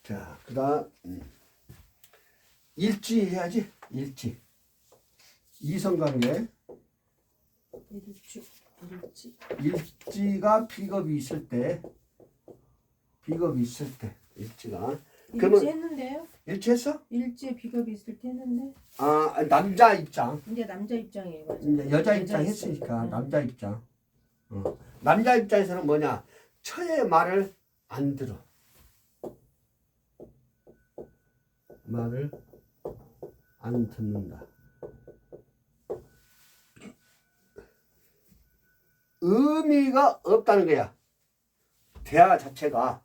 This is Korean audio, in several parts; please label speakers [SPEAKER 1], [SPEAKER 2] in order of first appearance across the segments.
[SPEAKER 1] 자, 그다음 일지 해야지. 일지. 이성관계. 일지가 비겁이 있을 때. 일지가.
[SPEAKER 2] 일지 했는데요?
[SPEAKER 1] 일치했어?
[SPEAKER 2] 일지에 비겁이 있을 때 했는데.
[SPEAKER 1] 아, 남자 입장.
[SPEAKER 2] 이제 남자 입장이에요. 맞아.
[SPEAKER 1] 이제 여자 입장 했으니까 남자 입장. 남자 입장에서는 뭐냐? 처의 말을 안 들어. 말을 안 듣는다. 의미가 없다는 거야. 대화 자체가.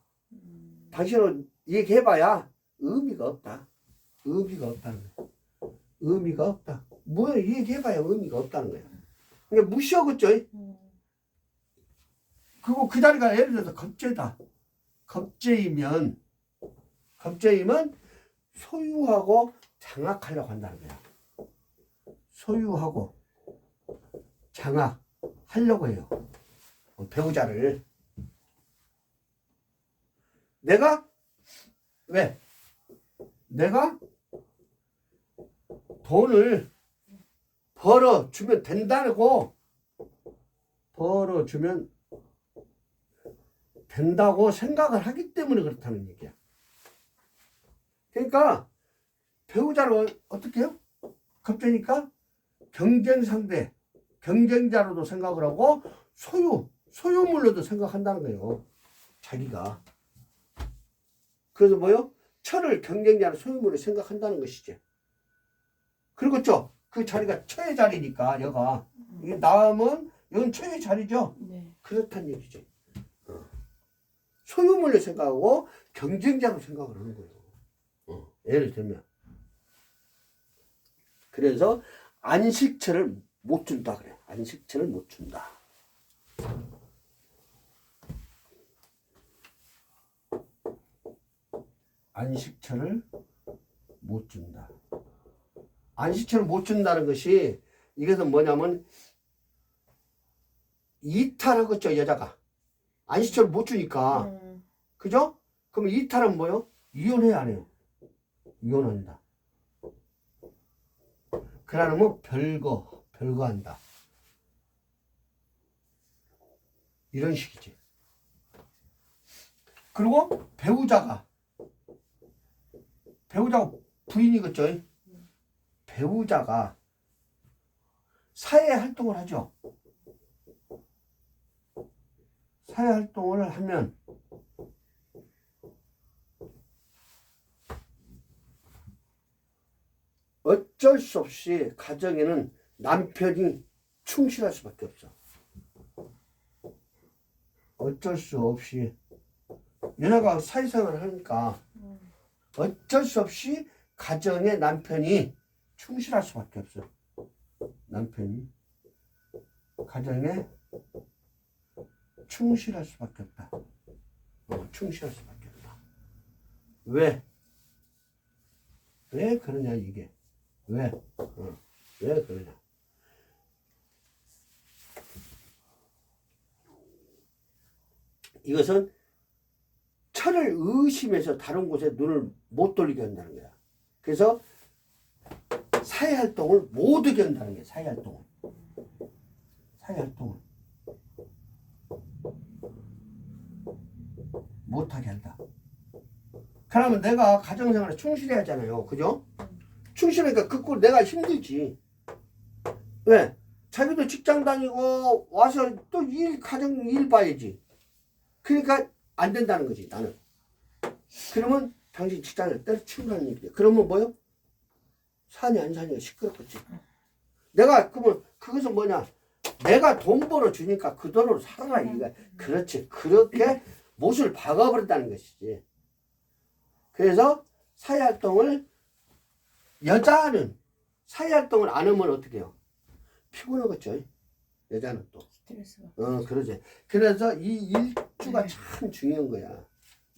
[SPEAKER 1] 당신은 얘기해봐야 의미가 없다. 의미가 없다는 거야. 의미가 없다. 뭐 얘기해봐야 의미가 없다는 거야. 그러니까 무시하겠죠. 그리고 그 자리가 예를 들어서 겁제다. 겁제이면 소유하고 장악하려고 한다는 거야. 소유하고 장악하려고 해요. 배우자를. 내가 돈을 벌어주면 된다고 생각을 하기 때문에 그렇다는 얘기야. 그러니까 배우자를 어떻게 해요? 겁제니까 경쟁 상대, 경쟁자로도 생각을 하고 소유물로도 생각한다는 거예요. 자기가. 그래서 뭐요? 처를 경쟁자로 소유물로 생각한다는 것이지. 그렇죠? 그 자리가 처의 자리니까 여가. 이게 나오면 이건 처의 자리죠?
[SPEAKER 2] 네.
[SPEAKER 1] 그렇다는 얘기지. 소유물로 생각하고 경쟁자로 생각을 하는 거예요. 예를 들면. 그래서 안식처를 못 준다 그래. 안식처를 못 준다. 안식처를 못 준다. 안식처를 못 준다는 것이 이것은 뭐냐면 이탈하겠죠, 여자가. 안식처를 못 주니까. 그죠? 그럼 이탈은 뭐요? 이혼해야 안 해요. 이혼한다. 그러면 별거 한다. 이런 식이지. 그리고 배우자가 부인이겠죠? 배우자가 사회 활동을 하죠. 사회 활동을 하면 어쩔 수 없이 가정에는 남편이 충실할 수밖에 없어. 어쩔 수 없이 여자가 사회생활을 하니까 어쩔 수 없이 가정에 남편이 충실할 수밖에 없어. 남편이 가정에 충실할 수밖에 없다. 충실할 수밖에 없다. 왜 그러냐 이게. 왜 그러냐. 이것은 처를 의심해서 다른 곳에 눈을 못 돌리게 한다는 거야. 그래서 사회활동을 못 하게 한다는 거야. 사회활동을 못하게 한다. 그러면 내가 가정생활에 충실해야 하잖아요. 그죠? 충실하니까 그 꼴 내가 힘들지. 왜? 자기도 직장 다니고 와서 또 가정 일 봐야지. 그러니까 안 된다는 거지, 나는. 그러면 당신 직장을 때려치우라는 얘기야. 그러면 뭐요? 사니 안 사니 시끄럽겠지. 내가 그러면 그것은 뭐냐? 내가 돈 벌어주니까 그 돈으로 살아라 이거. 그렇지. 그렇게 못을 박아버린다는 것이지. 그래서 사회활동을 여자는 사회활동을 안 하면 어떻게 해요? 피곤하겠죠. 여자는 또. 스트레스가. 그러지. 그래서 이 일주가 참 중요한 거야.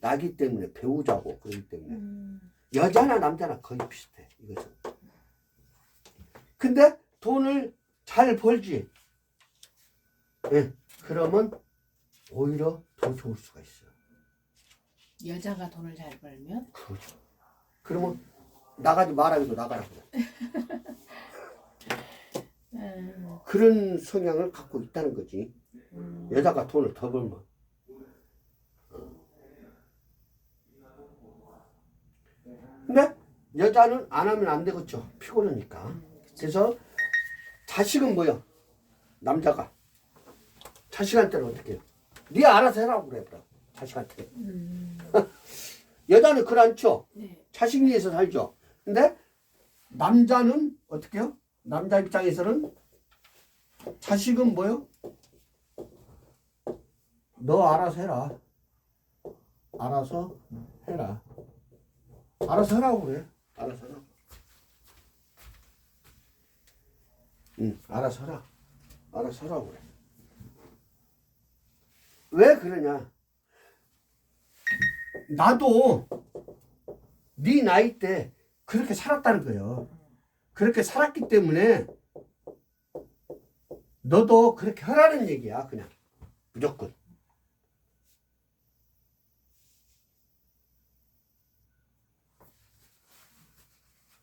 [SPEAKER 1] 나기 때문에 배우자고 그러기 때문에. 여자나 남자나 거의 비슷해. 이것은. 근데 돈을 잘 벌지. 그러면 오히려 더 좋을 수가 있어.
[SPEAKER 2] 여자가 돈을 잘 벌면
[SPEAKER 1] 그러죠. 그러면 나가지 말아도 나가라고. 그런 성향을 갖고 있다는 거지. 여자가 돈을 더 벌면. 근데 여자는 안 하면 안 되겠죠. 피곤하니까. 그래서 자식은 뭐야? 남자가. 자식한테는 어떻게 해요? 네 알아서 해라고 그래. 자식한테. 여자는 그렇죠.
[SPEAKER 2] 네.
[SPEAKER 1] 자식 위해서 살죠. 근데 남자는 어떻게 해요? 남자 입장에서는 자식은 뭐요? 너 알아서 해라. 알아서 해라. 알아서 하라고 그래. 알아서 하라. 응, 알아서 하라. 알아서 하라고 그래. 왜 그러냐? 나도 네 나이 때 그렇게 살았다는 거예요. 그렇게 살았기 때문에 너도 그렇게 하라는 얘기야. 그냥 무조건.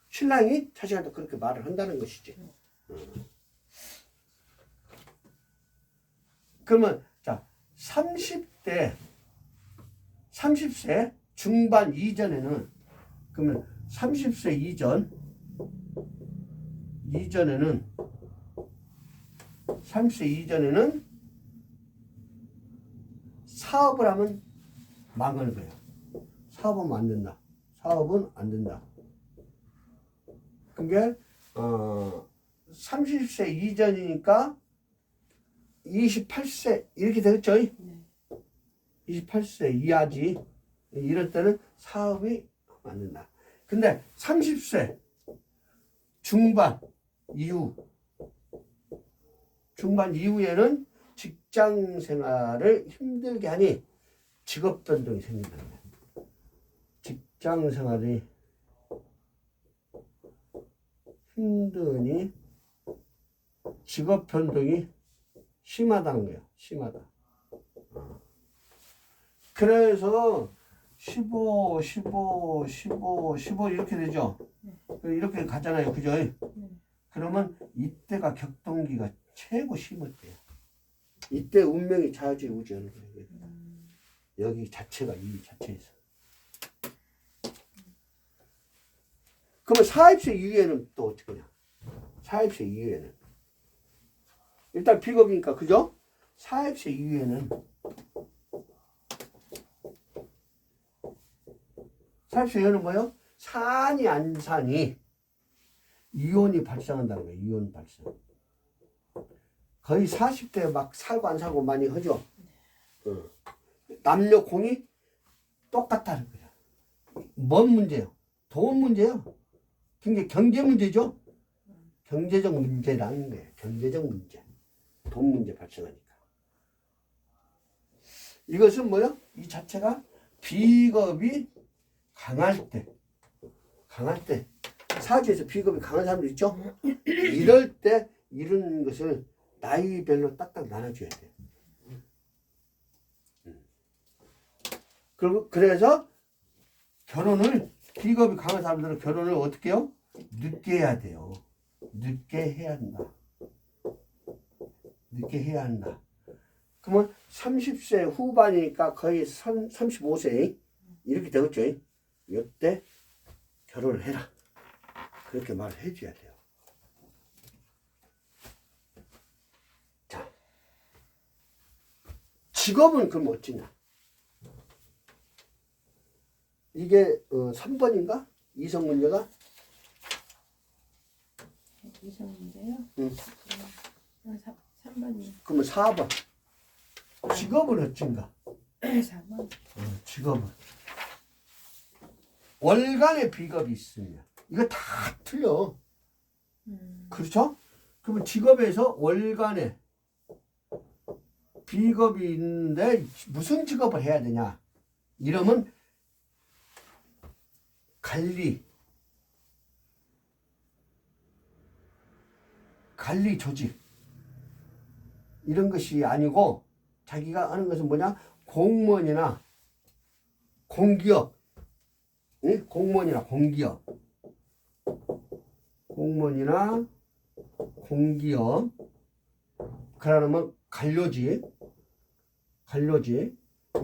[SPEAKER 1] 신랑이 자식한테 그렇게 말을 한다는 것이지. 그러면 자 30세 중반 이전에는 그러면 30세 이전에는 30세 이전에는 사업을 하면 망하는 거예요. 사업은 안 된다. 사업은 안 된다. 그게 30세 이전이니까 28세 이렇게 되겠죠? 28세 이하지. 이럴 때는 사업이 안 된다. 근데 30세 중반 이후에는 직장 생활을 힘들게 하니 직업 변동이 생긴다는 거예요. 직장 생활이 힘드니 직업 변동이 심하다는 거예요. 심하다. 그래서 15 이렇게 되죠. 이렇게 가잖아요. 그죠? 그러면 이때가 격동기가 최고 심했대요. 이때 운명이 좌지우지하는 거예요. 여기 자체가 이 자체에서. 그러면 40세 이후에는 또 어떻게 하냐? 40세 이후에는 일단 비겁이니까 그죠? 40세 이후에는 40세 이후에는 뭐요? 산이 안 산이 이온이 발생한다는 거예요. 이온 발생. 거의 40대 막 살고 안 살고 많이 하죠. 남녀 공이 똑같다는 거예요. 뭔 문제요? 돈 문제요. 굉장히 경제 문제죠. 경제적 문제라는 거예요. 경제적 문제. 돈 문제 발생하니까. 이것은 뭐요? 이 자체가 비겁이 강할 때 사주에서 비겁이 강한 사람들 있죠? 이럴 때 이런 것을 나이별로 딱딱 나눠줘야 돼. 그래서 비겁이 강한 사람들은 결혼을 어떻게 해요? 늦게 해야 돼요. 늦게 해야 한다. 늦게 해야 한다. 그러면 30세 후반이니까 거의 35세 이렇게 되겠죠. 이때 결혼을 해라. 그렇게 말을 해줘야 돼요. 자, 직업은 그럼 어찌냐? 이게 3번인가? 이성 문제가?
[SPEAKER 2] 이성 문제요?
[SPEAKER 1] 응.
[SPEAKER 2] 3번이.
[SPEAKER 1] 그러면 4번. 직업은 어찌인가?
[SPEAKER 2] 4번.
[SPEAKER 1] 직업은. 월간의 비겁이 있으면. 이거 다 틀려. 그렇죠? 그러면 직업에서 월간에 비겁이 있는데 무슨 직업을 해야 되냐? 이러면 관리 조직 이런 것이 아니고 자기가 하는 것은 뭐냐? 공무원이나 공기업, 응? 공무원이나 공기업, 공무원이나 공기업, 그러면 관료직,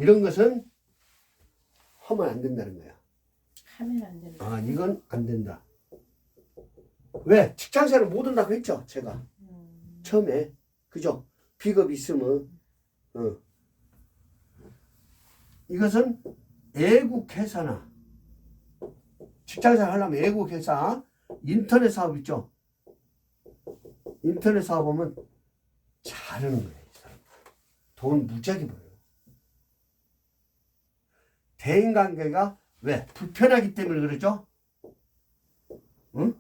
[SPEAKER 1] 이런 것은 하면 안 된다는 거야.
[SPEAKER 2] 하면 안 되는
[SPEAKER 1] 아, 이건 안 된다. 왜? 직장생활 못 한다고 했죠, 제가. 처음에. 그죠? 비겁 있으면, 이것은 애국회사나, 직장생활 하려면 애국회사, 인터넷 사업 있죠? 인터넷 사업하면 잘하는 거예요, 이 사람. 돈 무지하게 벌어요. 대인관계가 왜? 불편하기 때문에 그러죠? 응?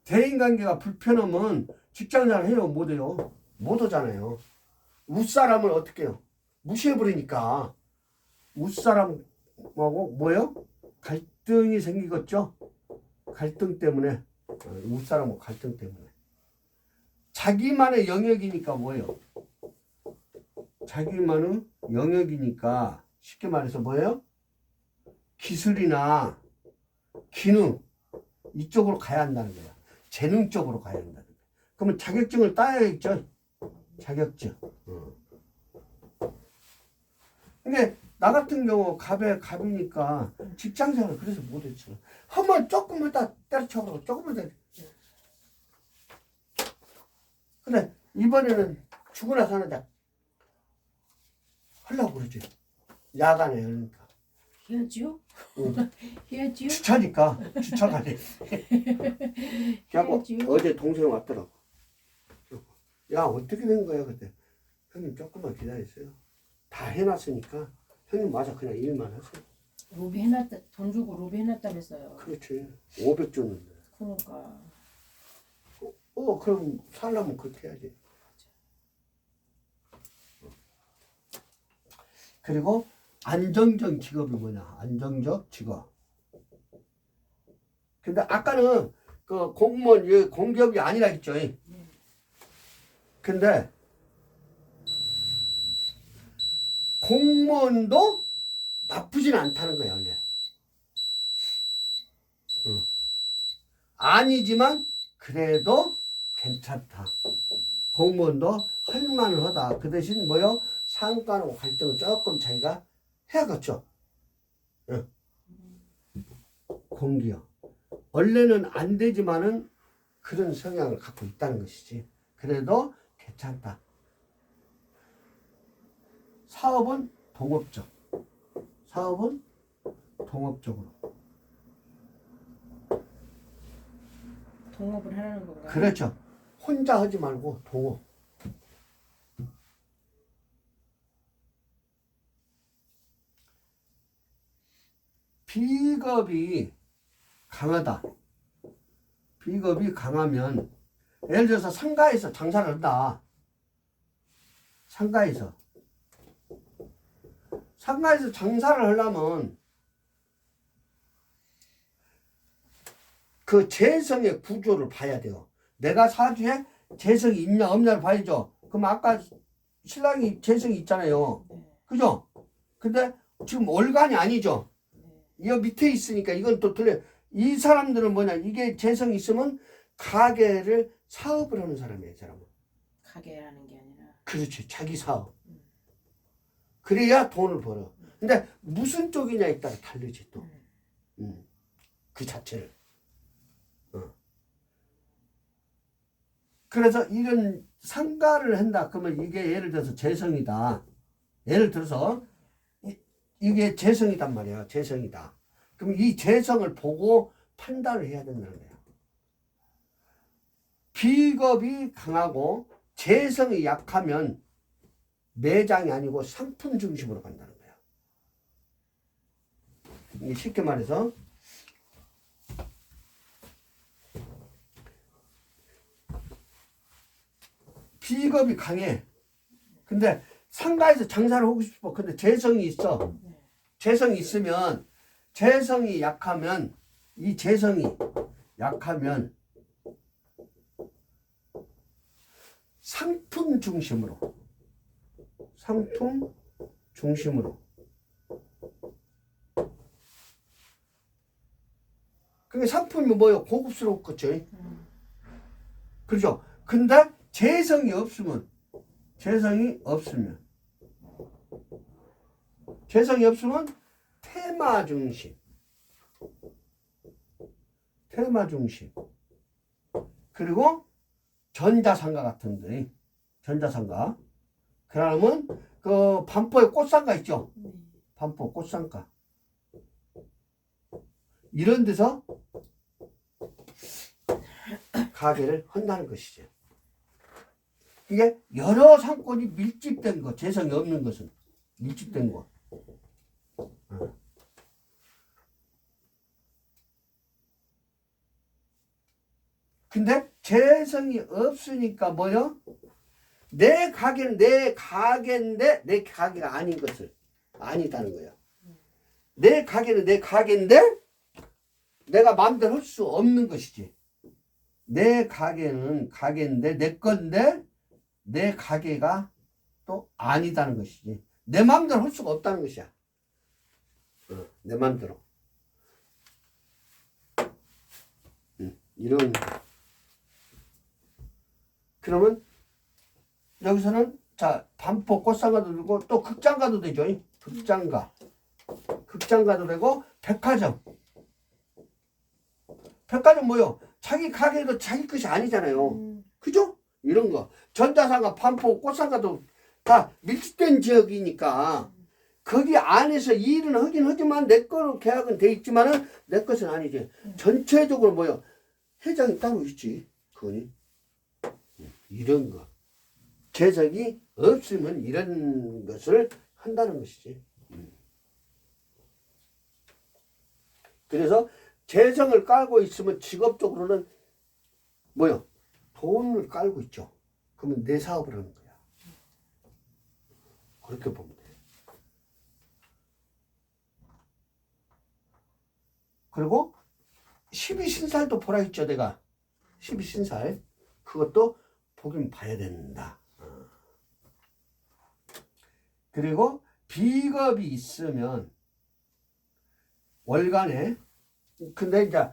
[SPEAKER 1] 대인관계가 불편하면 직장생활 해요? 못해요? 못 하잖아요. 윗사람을 어떻게 해요? 무시해버리니까 윗사람하고 뭐예요? 갈등이 생기겠죠? 갈등 때문에, 윗사람하고 갈등 때문에. 자기만의 영역이니까 뭐예요? 자기만의 영역이니까 쉽게 말해서 뭐예요? 기술이나 기능 이쪽으로 가야 한다는 거야. 재능 쪽으로 가야 한다는 거야. 그러면 자격증을 따야겠죠. 자격증. 근데 나 같은 경우 갑이니까 직장생활을 그래서 못했죠. 한번 조금 하다 때려쳐버리고 조금 하다. 근데 이번에는 죽으나 사는데 하려고 그러지. 야간에 그러니까.
[SPEAKER 2] 해야지요?
[SPEAKER 1] 응.
[SPEAKER 2] 해야지요?
[SPEAKER 1] 주차가네. 그래갖고 어제 동생 왔더라고. 야, 어떻게 된 거야 그때? 형님 조금만 기다리세요. 다 해놨으니까 형님 맞아 그냥 일만 하세요.
[SPEAKER 2] 로비 해놨다, 돈 주고 로비 해놨다면서요.
[SPEAKER 1] 그렇지. 500 줬는데.
[SPEAKER 2] 그러니까.
[SPEAKER 1] 그럼 살려면 그렇게 해야지. 그리고 안정적 직업이 뭐냐? 안정적 직업. 근데 아까는 그 공무원, 공기업이 아니라 했죠. 근데 공무원도 나쁘진 않다는 거야, 원래. 아니지만 그래도 괜찮다. 공무원도 할만은 하다. 그 대신 뭐요? 상관하고 갈등을 조금 자기가 해야겠죠. 공기업. 원래는 안 되지만은 그런 성향을 갖고 있다는 것이지. 그래도 괜찮다. 사업은 동업적. 사업은 동업적으로.
[SPEAKER 2] 동업을 하라는 건가요?
[SPEAKER 1] 그렇죠. 혼자 하지 말고 동업. 비겁이 강하다. 비겁이 강하면 예를 들어서 상가에서 장사를 한다. 상가에서 장사를 하려면 그 재성의 구조를 봐야 돼요. 내가 사주에 재성이 있냐 없냐를 봐야죠. 그럼 아까 신랑이 재성이 있잖아요. 그죠? 근데 지금 월간이 아니죠. 이 밑에 있으니까 이건 또 틀려. 이 사람들은 뭐냐? 이게 재성이 있으면 가게를 사업을 하는 사람이에요. 이 사람은.
[SPEAKER 2] 가게라는 게 아니라.
[SPEAKER 1] 그렇지. 자기 사업. 그래야 돈을 벌어. 근데 무슨 쪽이냐에 따라 다르지 또. 그 자체를. 그래서 이런 상가를 한다. 그러면 이게 예를 들어서 재성이다. 예를 들어서 이게 재성이단 말이야. 재성이다. 그럼 이 재성을 보고 판단을 해야 된다는 거야. 비겁이 강하고 재성이 약하면 매장이 아니고 상품 중심으로 간다는 거야. 이게 쉽게 말해서 비겁이 강해. 근데 상가에서 장사를 하고 싶어. 근데 재성이 있어. 재성이 있으면 재성이 약하면 이 재성이 약하면 상품 중심으로 그게 상품이 뭐예요? 고급스럽겠죠. 그렇죠. 근데 재성이 없으면 테마 중심 그리고 전자상가 같은데 전자상가 그러면 그 반포에 꽃상가 있죠.
[SPEAKER 2] 네.
[SPEAKER 1] 반포 꽃상가 이런 데서 가게를 한다는 것이죠. 이게 여러 상권이 밀집된 거, 재성이 없는 것은 밀집된 거. 근데 재성이 없으니까 뭐요? 내 가게는 내 가게인데 내 가게가 아닌 것을 아니다는 거예요. 내 가게는 내 가게인데 내가 마음대로 할 수 없는 것이지. 내 가게는 가게인데 내 건데 내 가게가 또 아니다는 것이지. 내 마음대로 할 수가 없다는 것이야. 내 마음대로. 이런. 그러면 여기서는 자 반포 꽃상가도 되고 또 극장가도 되죠. 극장가도 되고 백화점 뭐요? 자기 가게도 자기 것이 아니잖아요. 그죠? 이런 거 전자상가 반포 꽃상가도 다 밀집된 지역이니까 거기 안에서 일은 하긴 하지만 내 거로 계약은 돼 있지만은 내 것은 아니지. 전체적으로 뭐요? 회장이 따로 있지. 그거니 이런 거 재적이 없으면 이런 것을 한다는 것이지. 그래서 재성을 깔고 있으면 직업적으로는 뭐요? 돈을 깔고 있죠. 그러면 내 사업을 하는 거야. 그렇게 보면 돼. 그리고 12신살도 보라 했죠, 내가. 12신살. 그것도 보긴 봐야 된다. 그리고 비겁이 있으면 월간에 근데 이제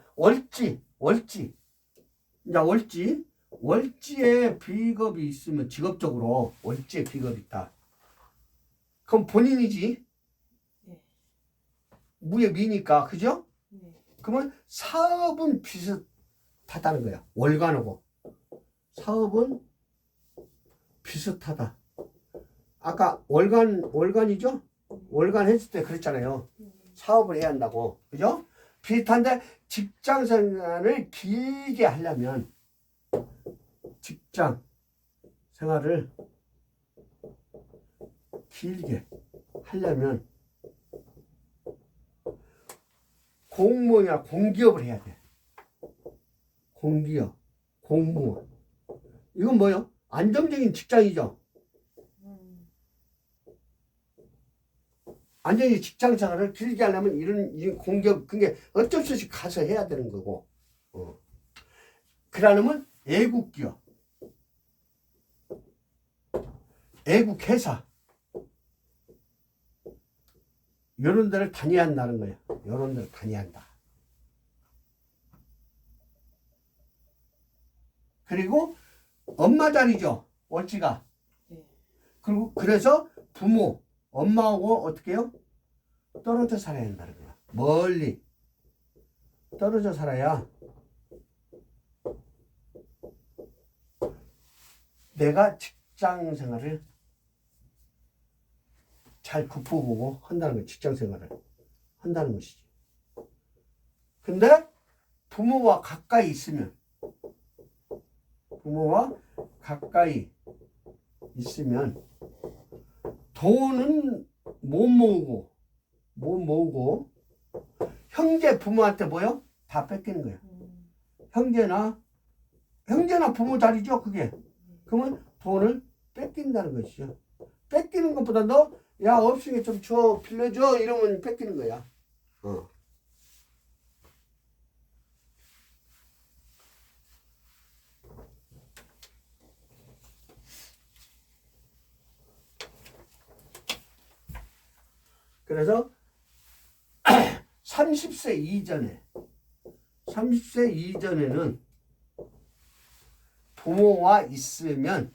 [SPEAKER 1] 월지에 비겁이 있으면 직업적으로 월지에 비겁이 있다. 그럼 본인이지.
[SPEAKER 2] 네.
[SPEAKER 1] 무의 미니까 그죠?
[SPEAKER 2] 네.
[SPEAKER 1] 그러면 사업은 비슷하다는 거야. 월간하고 사업은 비슷하다. 아까 월간이죠? 월간 했을 때 그랬잖아요. 사업을 해야 한다고. 그죠? 비슷한데 직장 생활을 길게 하려면 직장 생활을 길게 하려면 공무원이나 공기업을 해야 돼. 공기업, 공무원. 이건 뭐요? 안정적인 직장이죠. 완전히 직장 생활을 길게 하려면 이런 공기업, 그게 어쩔 수 없이 가서 해야 되는 거고. 그러려면 애국기업, 애국회사, 이런 데를 다녀야 한다는 거예요. 이런 데를 다녀야 한다. 그리고 엄마 자리죠. 월지가. 그리고 그래서 부모, 엄마하고 어떻게 해요? 떨어져 살아야 한다는 거야. 멀리 떨어져 살아야 내가 직장 생활을 잘 굽어보고 한다는 거야. 직장 생활을 한다는 것이지. 근데 부모와 가까이 있으면 돈은 못 모으고 형제 부모한테 뭐요? 다 뺏기는 거야. 형제나 부모 자리죠, 그게. 그러면 돈을 뺏긴다는 것이죠. 뺏기는 것보다도 야, 없으니까 좀 줘, 빌려줘 이러면 뺏기는 거야. 그래서 30세 30세 이전에는 부모와 있으면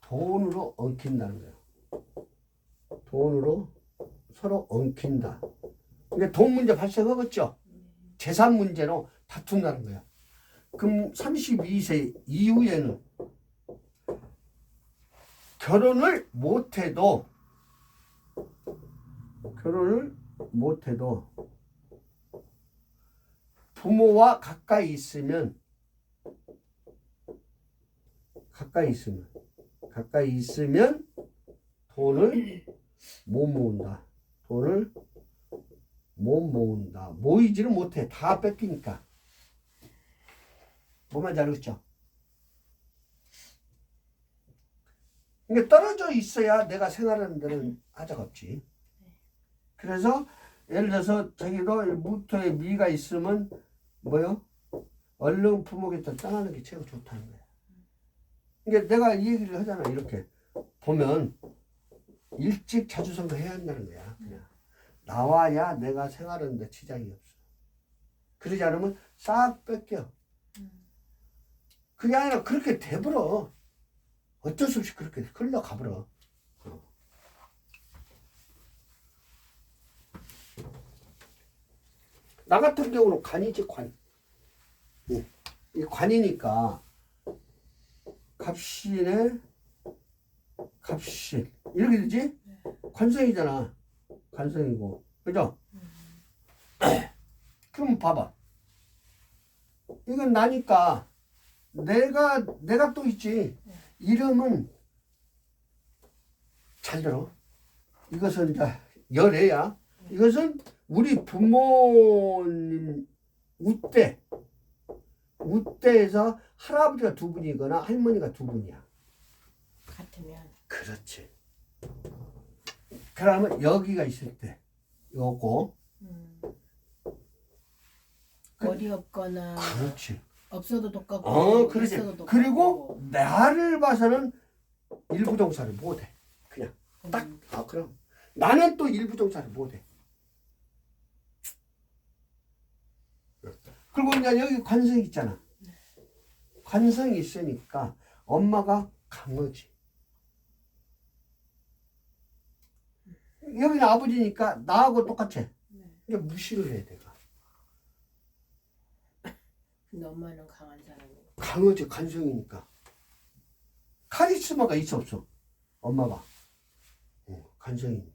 [SPEAKER 1] 돈으로 엉킨다는 거예요. 돈으로 서로 엉킨다. 그러니까 돈 문제 발생하겠죠. 재산 문제로 다툰다는 거야. 그럼 32세 이후에는 결혼을 못해도 부모와 가까이 있으면 돈을 못 모은다. 모이지를 못해. 다 뺏기니까. 뭐만 잘했죠? 그러니까 떨어져 있어야 내가 생활하는 데는 하자가 없지. 그래서 예를 들어서 자기도 무토에 미가 있으면 뭐요? 얼른 부모께서 떠나는 게 최고 좋다는 거야. 그러니까 내가 이 얘기를 하잖아. 이렇게 보면 일찍 자주성도 해야 한다는 거야. 그냥 나와야 내가 생활하는 데 지장이 없어. 그러지 않으면 싹 뺏겨. 그게 아니라 그렇게 돼버려. 어쩔 수 없이 그렇게 흘러가버려. 나 같은 경우는 관이지, 관. 이 관이니까 갑신에 갑신 이렇게 되지? 관성이잖아. 관성이고, 그죠? 그럼 봐봐. 이건 나니까 내가 또 있지. 이름은 잘 들어. 이것은 이제 열애야. 이것은 우리 부모님 우대에서 할아버지가 두 분이거나 할머니가 두 분이야.
[SPEAKER 2] 같으면.
[SPEAKER 1] 그렇지. 그러면 여기가 있을 때 요거
[SPEAKER 2] 머리 없거나.
[SPEAKER 1] 그렇지.
[SPEAKER 2] 없어도 똑같고.
[SPEAKER 1] 그렇지.
[SPEAKER 2] 있어도 똑같고.
[SPEAKER 1] 그리고 나를 봐서는 일부동사를 못해. 그냥 딱. 그럼 나는 또 일부동사를 못해. 그리고 이제 여기 관성이 있잖아. 관성이 있으니까 엄마가 강하지. 여기는 아버지니까 나하고 똑같아. 이게 무시를 해 내가.
[SPEAKER 2] 근데 엄마는 강한 사람이고.
[SPEAKER 1] 강하지. 관성이니까. 카리스마가 있어 없어? 엄마가. 관성이니까.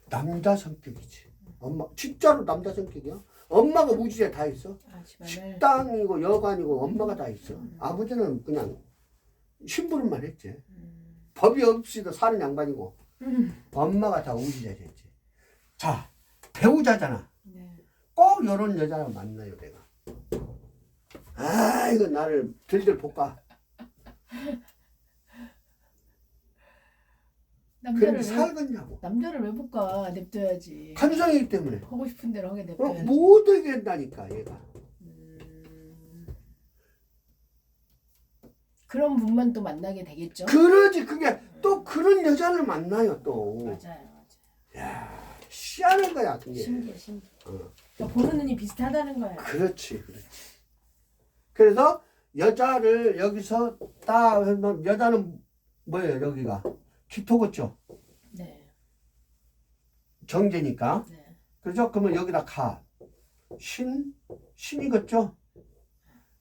[SPEAKER 1] 남자 성격이지. 엄마 진짜로 남자 성격이야. 엄마가 무지에 다 있어. 식당이고 여관이고 엄마가 다 있어. 아버지는 그냥 심부름만 했지. 법이 없이도 사는 양반이고. 엄마가 다 우지자였지. 자, 배우자잖아. 꼭 이런 여자를 만나요 내가. 이거 나를 들들 볶아. 그럼 살겠냐고.
[SPEAKER 2] 남자를 왜 볼까? 냅둬야지.
[SPEAKER 1] 관성이기 때문에.
[SPEAKER 2] 하고 싶은 대로 하게 냅둬야지.
[SPEAKER 1] 못 되게 한다니까 얘가.
[SPEAKER 2] 그런 분만 또 만나게 되겠죠?
[SPEAKER 1] 그러지. 그게 또 그런 여자를 만나요 또.
[SPEAKER 2] 맞아요.
[SPEAKER 1] 야, 희한한 거야 그게.
[SPEAKER 2] 신기해. 그러니까 보는 눈이 비슷하다는 거야.
[SPEAKER 1] 그렇지. 그래서 여자를 여기서 딱 하면 여자는 뭐예요 여기가? 기토겠죠.
[SPEAKER 2] 네.
[SPEAKER 1] 정제니까.
[SPEAKER 2] 네.
[SPEAKER 1] 그렇죠? 그러면 여기다 가. 신이겠죠?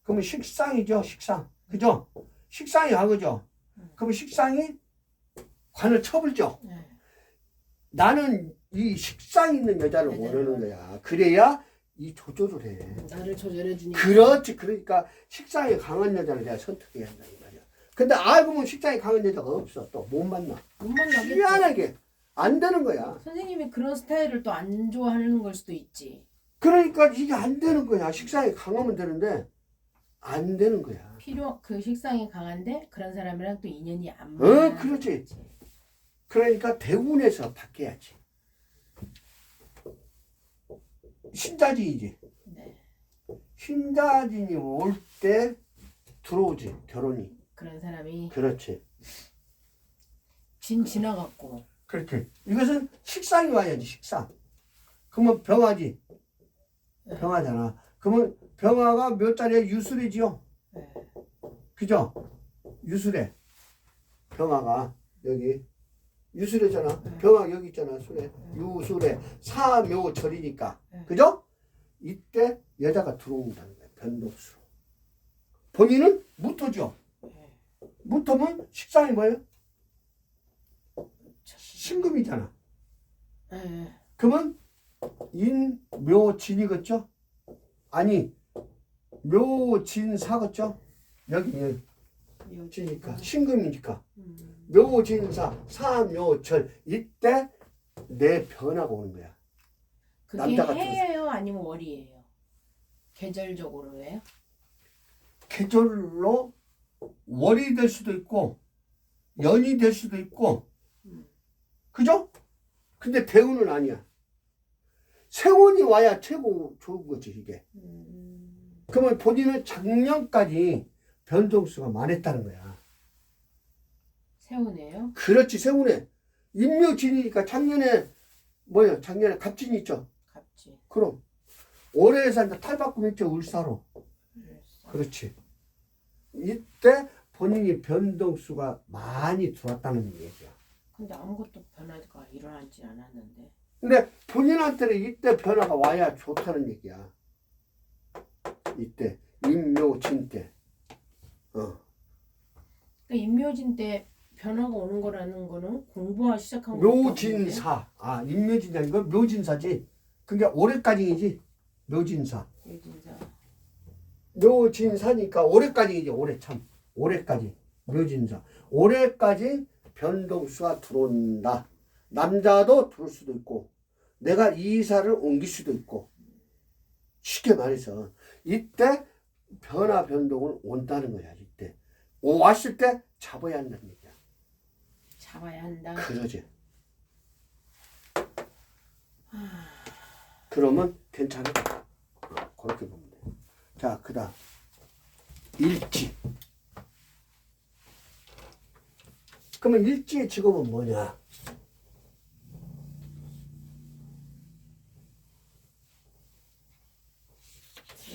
[SPEAKER 1] 그러면 식상이죠, 식상. 그죠? 식상이 하그죠? 그러면 식상이 관을 쳐불죠?
[SPEAKER 2] 네.
[SPEAKER 1] 나는 이 식상 있는 여자를 원하는 거야. 그래야 이 조절을 해.
[SPEAKER 2] 나를 조절해주니까.
[SPEAKER 1] 그렇지. 그러니까 식상이 강한 여자를 내가 선택해야 한다 이 말이야. 근데 알고 보면 식상이 강한 여자가 없어. 또 못 만나.
[SPEAKER 2] 못 만나겠죠.
[SPEAKER 1] 희한하게 안 되는 거야.
[SPEAKER 2] 선생님이 그런 스타일을 또 안 좋아하는 걸 수도 있지.
[SPEAKER 1] 그러니까 이게 안 되는 거야. 식상이 강하면 되는데 안 되는 거야.
[SPEAKER 2] 그 식상이 강한데 그런 사람이랑 또 인연이 안 맞는.
[SPEAKER 1] 그렇지. 그러니까 대운에서 바뀌어야지. 신자진이지.
[SPEAKER 2] 네.
[SPEAKER 1] 신자진이 올 때 들어오지 결혼이.
[SPEAKER 2] 그런 사람이
[SPEAKER 1] 그렇지.
[SPEAKER 2] 지나갔고.
[SPEAKER 1] 그렇게. 이것은 식상이 와야지, 식상. 그러면 병화지. 병화잖아. 그러면 병화가 몇 자리에 유술이지요?
[SPEAKER 2] 네.
[SPEAKER 1] 그죠? 유술에. 병화가 여기. 유술이잖아. 병화 여기 있잖아, 술에. 유술에. 사묘절이니까. 그죠? 이때 여자가 들어온다는 거야, 변덕수로. 본인은 무토죠. 무토면 식상이 뭐예요? 신금이잖아. 그러면 인묘진이겠죠? 아니 묘진사겠죠? 여기는 지니까 신금이니까 묘진사 사묘절 이때 내 변화가 오는 거야.
[SPEAKER 2] 그게
[SPEAKER 1] 남자가
[SPEAKER 2] 해예요 아니면 월이에요? 계절적으로 해요?
[SPEAKER 1] 계절로 월이 될 수도 있고 연이 될 수도 있고 그죠? 근데 대운은 아니야. 세운이 와야 최고 좋은 거지 이게. 그러면 본인은 작년까지 변동수가 많았다는 거야.
[SPEAKER 2] 세운이에요?
[SPEAKER 1] 그렇지. 세운에 인묘진이니까 작년에 뭐야? 작년에 갑진이 있죠.
[SPEAKER 2] 갑지.
[SPEAKER 1] 그럼 올해 산다 탈바꿈 있죠. 울사로. 그렇지. 이때 본인이 변동수가 많이 들어왔다는 얘기야.
[SPEAKER 2] 근데 아무것도 변화가 일어나지 않았는데.
[SPEAKER 1] 근데 본인한테는 이때 변화가 와야 좋다는 얘기야. 이때 인묘진 때.
[SPEAKER 2] 그러니까 인묘진 때 변화가 오는 거라는 거는 공부하기 시작한 거.
[SPEAKER 1] 묘진사. 아, 인묘진이 아니고 묘진사지. 그게 올해까지이지. 묘진사.
[SPEAKER 2] 묘진사.
[SPEAKER 1] 묘진사니까 올해까지이지. 올해 참. 올해까지. 묘진사. 올해까지 변동수가 들어온다. 남자도 들어올 수도 있고 내가 이사를 옮길 수도 있고 쉽게 말해서 이때 변화 변동을 온다는 거야. 이때 왔을 때 잡아야 한다는 얘기야.
[SPEAKER 2] 잡아야 한다.
[SPEAKER 1] 그러지. 그러면 괜찮아. 그렇게 보면 돼. 자, 그다음 일지. 그러면 일지의 직업은 뭐냐?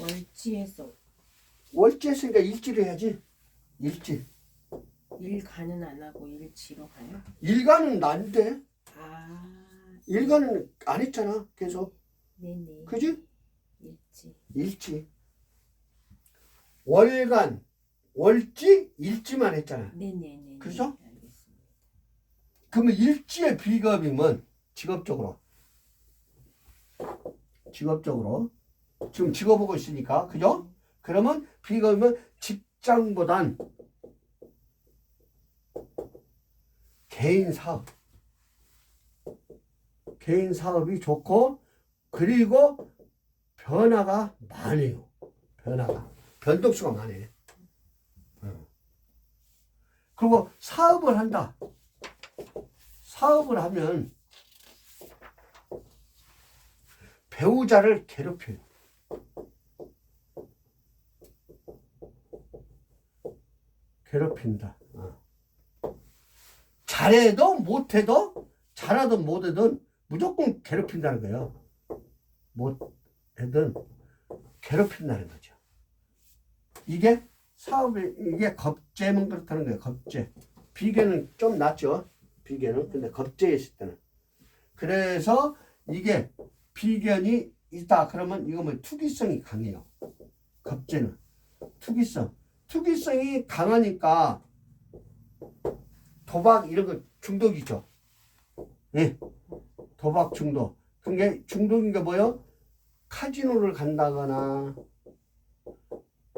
[SPEAKER 2] 월지에서
[SPEAKER 1] 월지 했으니까 일지를 해야지. 일지.
[SPEAKER 2] 일가는 안 하고 일지로 가요?
[SPEAKER 1] 일가는 난데.
[SPEAKER 2] 아.
[SPEAKER 1] 일가는 안 했잖아. 계속.
[SPEAKER 2] 네네.
[SPEAKER 1] 그지?
[SPEAKER 2] 일지.
[SPEAKER 1] 일지. 월간, 월지, 일지만 했잖아.
[SPEAKER 2] 네네네.
[SPEAKER 1] 그렇죠?
[SPEAKER 2] 알겠습니다.
[SPEAKER 1] 그러면 일지의 비겁이면 직업적으로 지금 직업하고 있으니까 그죠? 그러면 비겁이면 직장보단 개인 사업이 좋고 그리고 변화가 많아요. 변동수가 많아요. 그리고 사업을 한다. 사업을 하면 배우자를 괴롭혀요. 괴롭힌다. 잘해도 못해도 잘하든 못하든 무조건 괴롭힌다는 거예요. 못하든 괴롭힌다는 거죠. 이게 사업이 이게 겁재면 그렇다는 거예요. 겁재. 비계는 좀 낫죠. 비계는. 근데 겁재에 있을 때는. 그래서 이게 비견이 있다. 그러면 이거 뭐 투기성이 강해요. 겁재는. 투기성이 강하니까 도박 이런 거 중독이죠. 예. 도박 중독. 그게 중독인 게 뭐예요? 카지노를 간다거나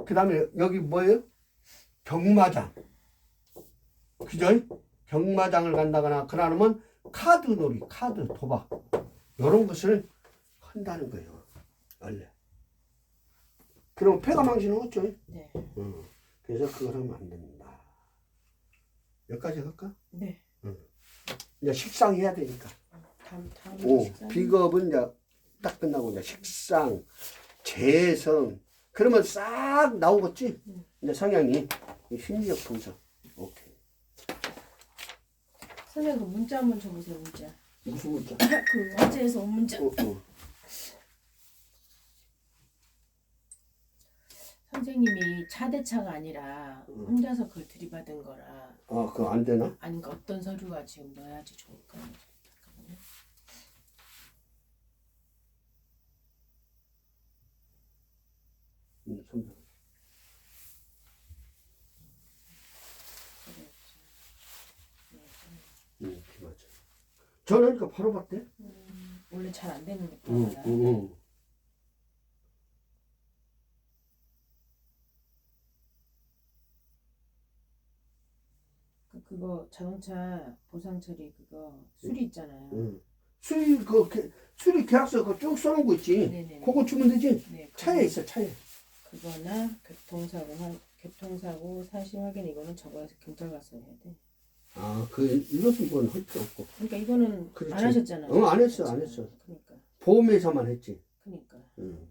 [SPEAKER 1] 그 다음에 여기 뭐예요? 경마장. 그죠? 경마장을 간다거나 그러면 카드놀이, 카드, 도박 이런 것을 한다는 거예요. 원래. 그럼 폐가 망신은 없죠?
[SPEAKER 2] 네.
[SPEAKER 1] 그래서 그걸 하면 안 된다. 여기까지 할까?
[SPEAKER 2] 네.
[SPEAKER 1] 이제 식상해야 되니까.
[SPEAKER 2] 다음
[SPEAKER 1] 오, 비겁은 이제 딱 끝나고 이제 식상, 재성. 그러면 싹 나오겠지? 이제 성향이 심리적 분석. 오케이.
[SPEAKER 2] 선생님 그 문자 한번 줘보세요. 문자.
[SPEAKER 1] 무슨 문자?
[SPEAKER 2] 그 어제에서 온 문자. 선생님이 차대차가 아니라 혼자서 그걸 들이받은 거라.
[SPEAKER 1] 아, 그거 안 되나?
[SPEAKER 2] 아니 그러니까 어떤 서류가 지금 넣어야지 좋을까? 잠깐만요.
[SPEAKER 1] 선배. 맞아. 전화니까 바로 받대.
[SPEAKER 2] 원래 잘 안 되는 게
[SPEAKER 1] 응,
[SPEAKER 2] 있다.
[SPEAKER 1] 응.
[SPEAKER 2] 그거 자동차 보상 처리 그거 수리 있잖아요.
[SPEAKER 1] 응. 수리 계약서 그거 쭉 써놓은 거 있지.
[SPEAKER 2] 네네네.
[SPEAKER 1] 그거 주면 되지.
[SPEAKER 2] 네,
[SPEAKER 1] 차에 있어, 차에.
[SPEAKER 2] 그거나 교통사고 사실 확인 이거는 적어서 경찰 가서 해야 돼.
[SPEAKER 1] 아, 이것은 그건 할 필요 없고.
[SPEAKER 2] 그러니까 이거는
[SPEAKER 1] 그렇지.
[SPEAKER 2] 안 하셨잖아요.
[SPEAKER 1] 응, 안 했어, 안 했어.
[SPEAKER 2] 그러니까.
[SPEAKER 1] 보험회사만 했지.
[SPEAKER 2] 그러니까.
[SPEAKER 1] 응.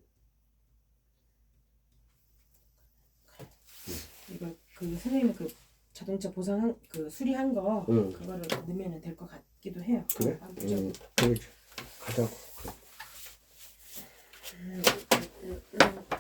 [SPEAKER 2] 이거 그 선생님이 그 자동차 보상 그 수리한 거
[SPEAKER 1] 응.
[SPEAKER 2] 그거를 넣으면 될 것 같기도 해요.
[SPEAKER 1] 그래?
[SPEAKER 2] 아,
[SPEAKER 1] 응, 그래. 가자고. 그래.